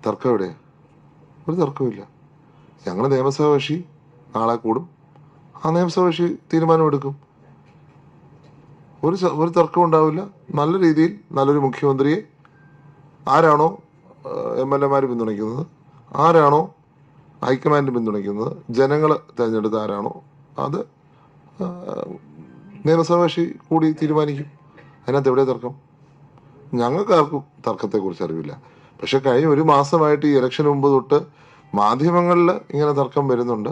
തർക്കം എവിടെ? ഒരു തർക്കമില്ല. ഞങ്ങൾ നിയമസഭാ കക്ഷി നാളെ കൂടും, ആ നിയമസഭാ കക്ഷി തീരുമാനമെടുക്കും. ഒരു തർക്കം ഉണ്ടാവില്ല. നല്ല രീതിയിൽ നല്ലൊരു മുഖ്യമന്ത്രിയെ ആരാണോ MLA പിന്തുണയ്ക്കുന്നത്, ആരാണോ ഹൈക്കമാൻഡ് പിന്തുണയ്ക്കുന്നത്, ജനങ്ങൾ തിരഞ്ഞെടുത്ത ആരാണോ അത് നിയമസഭാ കക്ഷി കൂടി തീരുമാനിക്കും. അതിനകത്ത് എവിടെ തർക്കം? ഞങ്ങൾക്കാർക്കും തർക്കത്തെക്കുറിച്ച് അറിവില്ല. പക്ഷെ കഴിഞ്ഞ ഒരു മാസമായിട്ട് ഈ ഇലക്ഷന് മുമ്പ് തൊട്ട് മാധ്യമങ്ങളിൽ ഇങ്ങനെ തർക്കം വരുന്നുണ്ട്.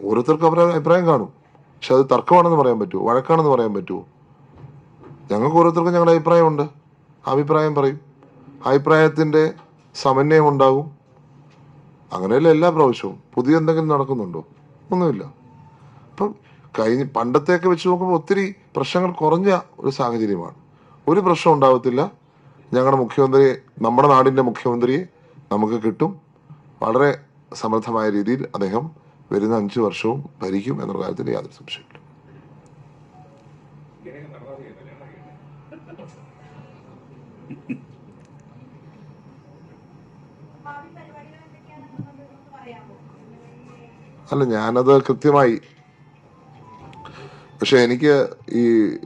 ഓരോരുത്തർക്കും അവരുടെ അഭിപ്രായം കാണും. പക്ഷെ അത് തർക്കമാണെന്ന് പറയാൻ പറ്റുമോ? വഴക്കാണെന്ന് പറയാൻ പറ്റുമോ? ഞങ്ങൾക്ക് ഓരോരുത്തർക്കും ഞങ്ങളുടെ അഭിപ്രായമുണ്ട്. അഭിപ്രായം പറയും. അഭിപ്രായത്തിൻ്റെ സമന്വയം ഉണ്ടാകും. അങ്ങനെയല്ല എല്ലാ പ്രാവശ്യവും. പുതിയ എന്തെങ്കിലും നടക്കുന്നുണ്ടോ? ഒന്നുമില്ല. അപ്പം പണ്ടത്തെയൊക്കെ വെച്ച് നോക്കുമ്പോൾ ഒത്തിരി പ്രശ്നങ്ങൾ കുറഞ്ഞ ഒരു സാഹചര്യമാണ്. ഒരു പ്രശ്നം ഉണ്ടാവത്തില്ല. ഞങ്ങളുടെ മുഖ്യമന്ത്രിയെ, നമ്മുടെ നാടിൻ്റെ മുഖ്യമന്ത്രിയെ നമുക്ക് കിട്ടും. വളരെ സമർത്ഥമായ രീതിയിൽ അദ്ദേഹം വരുന്ന 5 വർഷവും ഭരിക്കും എന്നുള്ള കാര്യത്തിൽ യാതൊരു സംശയമില്ല. അല്ല, ഞാനത് കൃത്യമായി, പക്ഷെ എനിക്ക് ഈ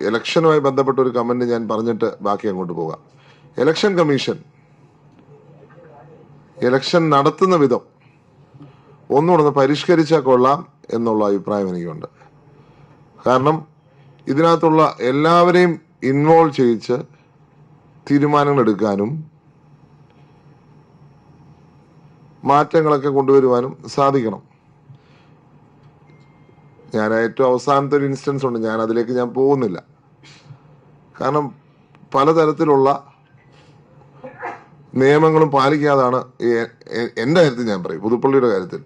ഇലക്ഷനുമായി ബന്ധപ്പെട്ട ഒരു കമന്റ് ഞാൻ പറഞ്ഞിട്ട് ബാക്കി അങ്ങോട്ട് പോകാം. ഇലക്ഷൻ കമ്മീഷൻ ഇലക്ഷൻ നടത്തുന്ന വിധം ഒന്നുകൂടെ പരിഷ്കരിച്ചാൽ കൊള്ളാം എന്നുള്ള അഭിപ്രായം എനിക്കുണ്ട്. കാരണം ഇതിനകത്തുള്ള എല്ലാവരെയും ഇൻവോൾവ് ചെയ്യിച്ച് തീരുമാനങ്ങൾ എടുക്കാനും മാറ്റങ്ങളൊക്കെ കൊണ്ടുവരുവാനും സാധിക്കണം. ഞാൻ ഏറ്റവും അവസാനത്തെ ഒരു ഇൻസ്റ്റൻസ് ഉണ്ട്, ഞാൻ അതിലേക്ക് പോകുന്നില്ല. കാരണം പലതരത്തിലുള്ള നിയമങ്ങളും പാലിക്കാതാണ് എൻ്റെ കാര്യത്തിൽ ഞാൻ പറയും. പുതുപ്പള്ളിയുടെ കാര്യത്തിൽ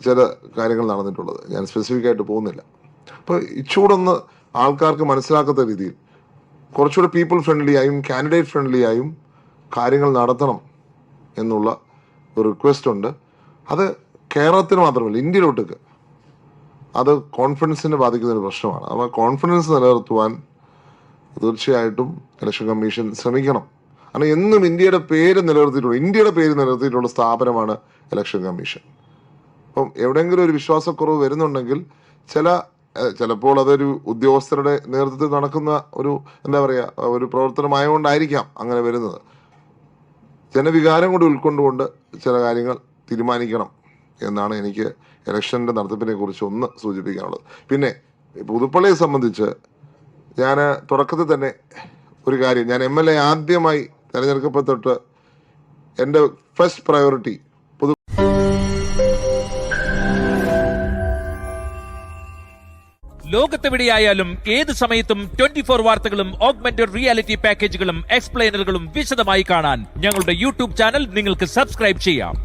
ചില കാര്യങ്ങൾ നടന്നിട്ടുള്ളത്. ഞാൻ സ്പെസിഫിക് ആയിട്ട് പോകുന്നില്ല. അപ്പോൾ ഇച്ചൂടൊന്ന് ആൾക്കാർക്ക് മനസ്സിലാക്കാത്ത രീതിയിൽ കുറച്ചുകൂടെ പീപ്പിൾ ഫ്രണ്ട്ലി ആയും കാൻഡിഡേറ്റ് ഫ്രണ്ട്ലി ആയും കാര്യങ്ങൾ നടത്തണം എന്നുള്ള ഒരു റിക്വസ്റ്റ് ഉണ്ട്. അത് കേരളത്തിന് മാത്രമല്ല, ഇന്ത്യയിലോട്ടേക്ക് അത് കോൺഫിഡൻസിനെ ബാധിക്കുന്ന ഒരു പ്രശ്നമാണ്. അപ്പോൾ കോൺഫിഡൻസ് നിലനിർത്തുവാൻ തീർച്ചയായിട്ടും ഇലക്ഷൻ കമ്മീഷൻ ശ്രമിക്കണം. കാരണം എന്നും ഇന്ത്യയുടെ പേര് നിലനിർത്തിയിട്ടുള്ള സ്ഥാപനമാണ് ഇലക്ഷൻ കമ്മീഷൻ. അപ്പം എവിടെയെങ്കിലും ഒരു വിശ്വാസക്കുറവ് വരുന്നുണ്ടെങ്കിൽ ചിലപ്പോൾ അതൊരു ഉദ്യോഗസ്ഥരുടെ നേതൃത്വത്തിൽ നടക്കുന്ന ഒരു ഒരു പ്രവർത്തനമായതുകൊണ്ടായിരിക്കാം അങ്ങനെ വരുന്നത്. ജനവികാരം കൂടി ഉൾക്കൊണ്ടുകൊണ്ട് ചില കാര്യങ്ങൾ തീരുമാനിക്കണം എന്നാണ് എനിക്ക് ഇലക്ഷൻ്റെ നടത്തിപ്പിനെ കുറിച്ച് ഒന്ന് സൂചിപ്പിക്കാനുള്ളത്. പിന്നെ പുതുപ്പള്ളിയെ സംബന്ധിച്ച് ഞാൻ തുടക്കത്തിൽ തന്നെ ഒരു കാര്യം, ഞാൻ MLA ആദ്യമായി തെരഞ്ഞെടുക്കപ്പെട്ടിട്ട് എൻ്റെ ഫസ്റ്റ് പ്രയോറിറ്റി ലോകത്തെവിടെയായാലും ഏത് സമയത്തും 24 വാർത്തകളും ഓഗ്മെന്റഡ് റിയാലിറ്റി പാക്കേജുകളും എക്സ്പ്ലെയിനറുകളും വിശദമായി കാണാൻ ഞങ്ങളുടെ YouTube ചാനൽ നിങ്ങൾക്ക് സബ്സ്ക്രൈബ് ചെയ്യാം.